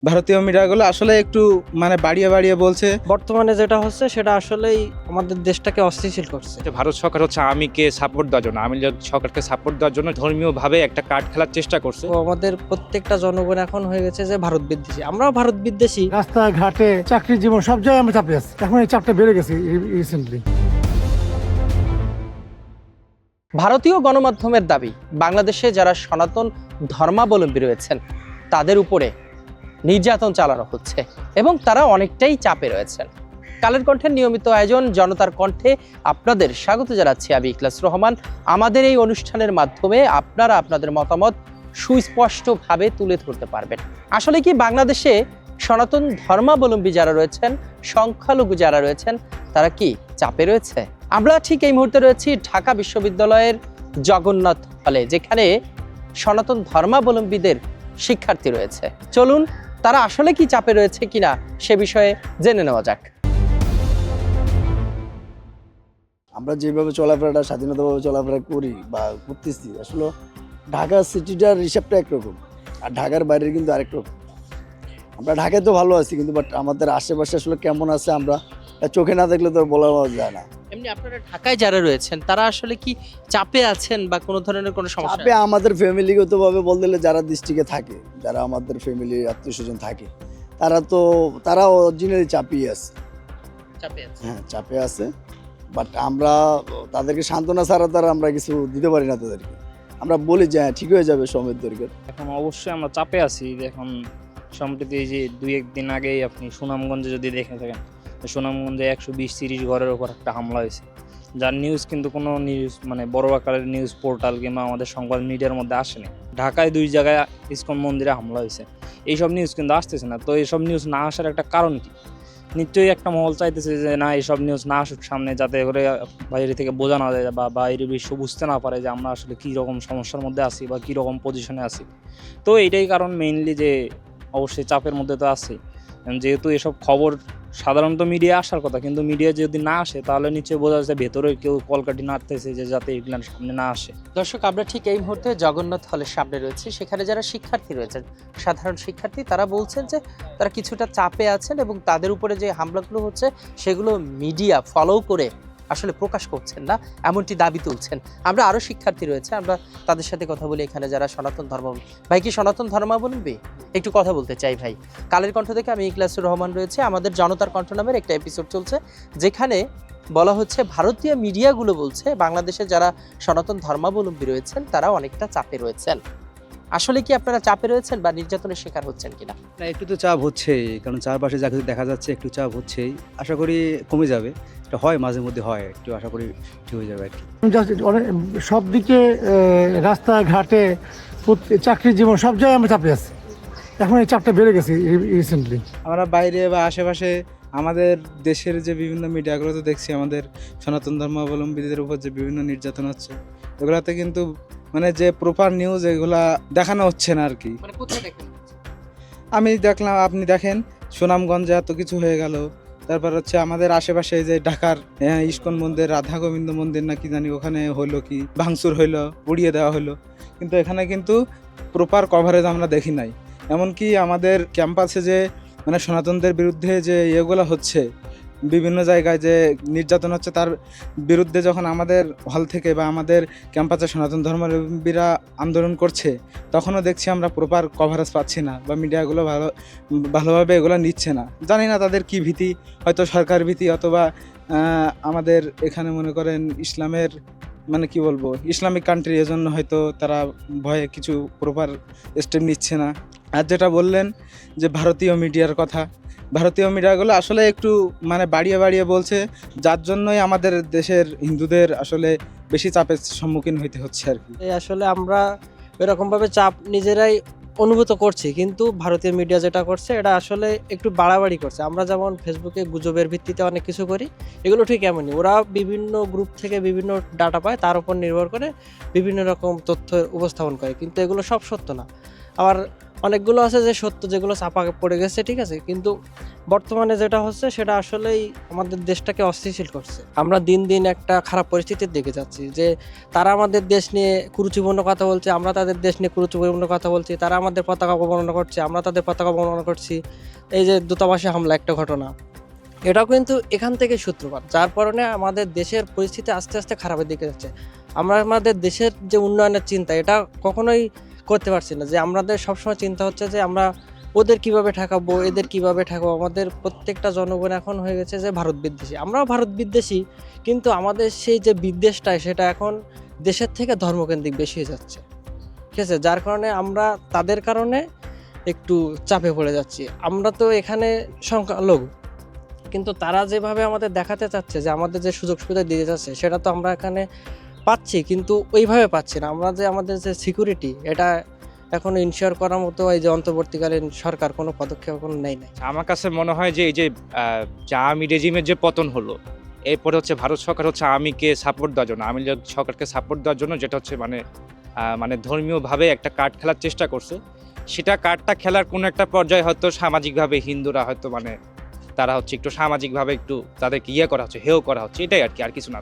ভারতীয় মিডিয়াগুলো আসলে একটু মানে বাড়িয়ে বাড়িয়ে বলছে। বর্তমানে যেটা হচ্ছে সেটা আসলেই আমাদের দেশটাকে অস্থিতিশীল করছে। যে ভারত সরকার হচ্ছে আওয়ামীকে সাপোর্ট দেওয়ার জন্য, আওয়ামী লীগ সরকারকে সাপোর্ট দেওয়ার জন্য ধর্মীয়ভাবে একটা কার্ড খেলার চেষ্টা করছে। তো আমাদের প্রত্যেকটা জনগণ এখন হয়ে গেছে যে ভারত বিদ্বেষী, আমরাও ভারত বিদ্বেষী। রাস্তাঘাটে চাকরি জীবন সব জায়গায় আমরা চাপে আছি। এখন এই চাপটা বেড়ে গেছে রিসেন্টলি। ভারতীয় গণমাধ্যমের দাবি, বাংলাদেশে যারা সনাতন ধর্মাবলম্বী রয়েছেন তাদের উপরে নির্যাতন চালানো হচ্ছে এবং তারা অনেকটাই চাপে রয়েছেন। কালের কণ্ঠের নিয়মিত আয়োজন জনতার কণ্ঠে আপনাদের স্বাগত জানাচ্ছি আমি ইখলাস রহমান। আমাদের এই অনুষ্ঠানের মাধ্যমে আপনারা আপনাদের মতামত সুস্পষ্টভাবে তুলে ধরতে পারবেন। আসলে কি বাংলাদেশে সনাতন ধর্মাবলম্বী যারা রয়েছেন, সংখ্যালঘু যারা রয়েছেন, তারা কি চাপে রয়েছে? আমরা ঠিক এই মুহূর্তে রয়েছি ঢাকা বিশ্ববিদ্যালয়ের জগন্নাথ হলে, যেখানে সনাতন ধর্মাবলম্বীদের শিক্ষার্থী রয়েছে। চলুন তারা আসলে কি চাপে রয়েছে কিনা সে বিষয়ে জেনে নেওয়া যাক। আমরা যেভাবে চলাফেরাটা স্বাধীনতাভাবে চলাফেরা করি বা করতেছি, আসলে ঢাকা সিটিটার হিসাবটা একরকম আর ঢাকার বাইরের কিন্তু আরেক রকম। আমরা ঢাকায় তো ভালো আছি, কিন্তু বাট আমাদের আশেপাশে আসলে কেমন আছে আমরা চোখে না দেখলে তো বলা যায় না। এমনি আপনারা ঢাকায় যারা রয়েছেন তারা আসলে কি চাপে আছেন বা কোনো ধরনের কোনো সমস্যা? চাপে আমাদের ফ্যামিলিগতভাবে বলতে গেলে যারা ডিস্ট্রিক্টে থাকে, যারা আমাদের ফ্যামিলির আত্মীয় স্বজন থাকে, তারাও অরিজিনালি চাপিয়ে আছে। চাপে আছে। হ্যাঁ, চাপে আছে, বাট আমরা তাদেরকে সান্ত্বনা ছাড়া তারা আমরা কিছু দিতে পারি না তাদেরকে। আমরা বলি যে হ্যাঁ ঠিক হয়ে যাবে সময়ের দরকার। এখন অবশ্যই আমরা চাপে আছি। এখন সম্প্রতি এই যে 2-1 দিন আগেই আপনি সুনামগঞ্জে যদি দেখে থাকেন, সুনামগঞ্জে 120-30 ঘরের উপর একটা হামলা হয়েছে, যার নিউজ কিন্তু কোনো নিউজ মানে বড় আকারের নিউজ পোর্টাল কিংবা আমাদের সংবাদ মিডিয়ার মধ্যে আসেনি। ঢাকায় 2 জায়গায় ইসকন মন্দিরে হামলা হয়েছে, এইসব নিউজ কিন্তু আসতেছে না। তো এইসব নিউজ না আসার একটা কারণ কি? নিশ্চয়ই একটা মহল চাইতেছে যে না, এইসব নিউজ না আসুক সামনে, যাতে করে বাইরে থেকে বোঝা না যায় বা বাইরের বিশ্ব বুঝতে না পারে যে আমরা আসলে কী রকম সমস্যার মধ্যে আছি বা কী রকম পজিশনে আছি। তো এইটাই কারণ মেইনলি, যে অবশ্যই চাপের মধ্যে তো আছি। যেহেতু এসব খবর সাধারণত মিডিয়া আসার কথা, কিন্তু মিডিয়া যদি না আসে তাহলে নিশ্চয়ই বোঝা যাচ্ছে ভেতরে কেউ কলকাঠি নাড়তেছে যে যাতে এগুলো সামনে না আসে। দর্শক, আমরা ঠিক এই মুহূর্তে জগন্নাথ হলের সামনে রয়েছি। সেখানে যারা শিক্ষার্থী রয়েছেন, সাধারণ শিক্ষার্থী, তারা বলছেন যে তারা কিছুটা চাপে আছেন এবং তাদের উপরে যে হামলাগুলো হচ্ছে সেগুলো মিডিয়া ফলো করে আসলে প্রকাশ করছেন না, এমনটি দাবি তুলছেন। আমরা আরও শিক্ষার্থী রয়েছে, আমরা তাদের সাথে কথা বলি। এখানে যারা সনাতন ধর্মাবলম্বী, ভাই কি সনাতন ধর্মাবলম্বী? একটু কথা বলতে চাই ভাই। কালের কণ্ঠ থেকে আমি ইখলাসুর রহমান রয়েছে। আমাদের জনতার কণ্ঠ নামের একটা এপিসোড চলছে, যেখানে বলা হচ্ছে ভারতীয় মিডিয়াগুলো বলছে বাংলাদেশে যারা সনাতন ধর্মাবলম্বী রয়েছেন তারা অনেকটা চাপে রয়েছেন। আসলে কি আপনারা চাপে রয়েছেন বা নির্যাতনের শিকার হচ্ছেন কিনা? না, একটু তো চাপ হচ্ছেই, কারণ চারপাশে যা কিছু দেখা যাচ্ছে একটু চাপ হচ্ছেই। আশা করি কমে যাবে, এটা হয় মাঝে মধ্যে হয়, একটু আশা করি ঠিক হয়ে যাবে আর কি। অনেক সব দিকে রাস্তাঘাটে চাকরি জীবন সব জায়গায় আমরা চাপে আছি। এখন এই চাপটা বেড়ে গেছে রিসেন্টলি। আমরা বাইরে বা আশেপাশে আমাদের দেশের যে বিভিন্ন মিডিয়াগুলো তো দেখছি আমাদের সনাতন ধর্মাবলম্বীদের উপর যে বিভিন্ন নির্যাতন হচ্ছে, এগুলাতে কিন্তু মানে যে প্রপার নিউজ এগুলা দেখানো হচ্ছে না আর কি। মানে কোথায় দেখেন? আমি দেখলাম, আপনি দেখেন সুনামগঞ্জে এত কিছু হয়ে গেল, তারপর হচ্ছে আমাদের আশেপাশে যে ঢাকার ইসকন মন্দির, রাধা গোবিন্দ মন্দির না কি জানি, ওখানে হইলো কি ভাঙচুর হইলো, পুড়িয়ে দেওয়া হলো, কিন্তু এখানে কিন্তু প্রপার কভারেজ আমরা দেখি নাই। এমনকি আমাদের ক্যাম্পাসে যে মানে সনাতনদের বিরুদ্ধে যে ইয়েগুলো হচ্ছে, বিভিন্ন জায়গায় যে নির্যাতন হচ্ছে, তার বিরুদ্ধে যখন আমাদের হল থেকে বা আমাদের ক্যাম্পাসে সনাতন ধর্মাবলম্বীরা আন্দোলন করছে, তখনও দেখছি আমরা প্রপার কভারেজ পাচ্ছি না বা মিডিয়াগুলো ভালোভাবে এগুলো নিচ্ছে না। জানি না তাদের কি ভীতি, হয়তো সরকার ভীতি, অথবা আমাদের এখানে মনে করেন ইসলামের মানে কি বলবো, ইসলামিক কান্ট্রি, এজন্য হয়তো তারা ভয়ে কিছু প্রপার স্টেপ নিচ্ছে না। আর যেটা বললেন যে ভারতীয় মিডিয়ার কথা, ভারতীয় মিডিয়াগুলো আসলে একটু মানে বাড়িয়ে বাড়িয়ে বলছে, যার জন্যই আমাদের দেশের হিন্দুদের আসলে বেশি চাপের সম্মুখীন হইতে হচ্ছে আর কি। আসলে আমরা এরকমভাবে চাপ নিজেরাই অনুভূত করছি, কিন্তু ভারতীয় মিডিয়া যেটা করছে এটা আসলে একটু বাড়াবাড়ি করছে। আমরা যেমন ফেসবুকে গুজবের ভিত্তিতে অনেক কিছু করি, এগুলো ঠিক এমনই। ওরা বিভিন্ন গ্রুপ থেকে বিভিন্ন ডাটা পায়, তার উপর নির্ভর করে বিভিন্ন রকম তথ্য উপস্থাপন করে, কিন্তু এগুলো সব সত্য না। আবার অনেকগুলো আছে যে সত্য, যেগুলো চাপা পড়ে গেছে, ঠিক আছে, কিন্তু বর্তমানে যেটা হচ্ছে সেটা আসলেই আমাদের দেশটাকে অস্থিতিশীল করছে। আমরা দিন দিন একটা খারাপ পরিস্থিতির দিকে যাচ্ছি, যে তারা আমাদের দেশ নিয়ে কুরুচিপূর্ণ কথা বলছে, আমরা তাদের দেশ নিয়ে কুরুচিপূর্ণ কথা বলছি, তারা আমাদের পতাকা অবমাননা করছে, আমরা তাদের পতাকা অবমাননা করছি। এই যে দূতাবাসে হামলা একটা ঘটনা, এটাও কিন্তু এখান থেকে সূত্রপাত, যার কারণে আমাদের দেশের পরিস্থিতি আস্তে আস্তে খারাপের দিকে যাচ্ছে। আমরা আমাদের দেশের যে উন্নয়নের চিন্তা, এটা কখনোই করতে পারছি না। যে আমাদের সবসময় চিন্তা হচ্ছে যে আমরা ওদের কিভাবে ঠেকাবো, এদের কিভাবে ঠেকাবো। আমাদের প্রত্যেকটা জনগণ এখন হয়ে গেছে যে ভারত বিদ্বেষী। আমরাও ভারত বিদ্বেষী, কিন্তু আমাদের সেই যে বিদ্বেষটা, সেটা এখন দেশের থেকে ধর্মকেন্দ্রিক বেশি হয়ে যাচ্ছে, ঠিক আছে, যার কারণে আমরা তাদের কারণে একটু চাপে পড়ে যাচ্ছি। আমরা তো এখানে সংখ্যালঘু, কিন্তু তারা যেভাবে আমাদের দেখাতে চাচ্ছে যে আমাদের যে সুযোগ সুবিধা দিয়ে যাচ্ছে, সেটা তো আমরা এখানে পাচ্ছি, কিন্তু ওইভাবে পাচ্ছি না। আমরা যে আমাদের যে সিকিউরিটি, এটা এখন ইনশিওর করার মতো এই যে অন্তর্বর্তীকালীন সরকার কোনো পদক্ষেপ কোনো নেই নাই। আমার কাছে মনে হয় যে এই যে জামি রেজিমের যে পতন হলো, এরপরে হচ্ছে ভারত সরকার হচ্ছে আওয়ামীকে সাপোর্ট দেওয়ার জন্য, আওয়ামী লীগ সরকারকে সাপোর্ট দেওয়ার জন্য, যেটা হচ্ছে মানে ধর্মীয়ভাবে একটা কার্ড খেলার চেষ্টা করছে। সেটা কার্ডটা খেলার কোনো একটা পর্যায়ে হয়তো সামাজিকভাবে হিন্দুরা হয়তো তারা হচ্ছে একটু সামাজিকভাবে একটু তাদেরকে করা হচ্ছে, হেয় করা হচ্ছে, এটাই আর কি, আর কিছু না।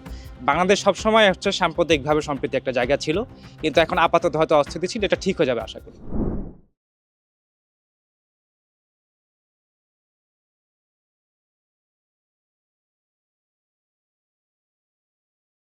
বাংলাদেশ সবসময় হচ্ছে সাম্প্রদায়িকভাবে সম্প্রীতি একটা জায়গা ছিল, কিন্তু এখন আপাতত হয়তো অস্থিতিশীল, এটা ঠিক হয়ে যাবে আশা করি।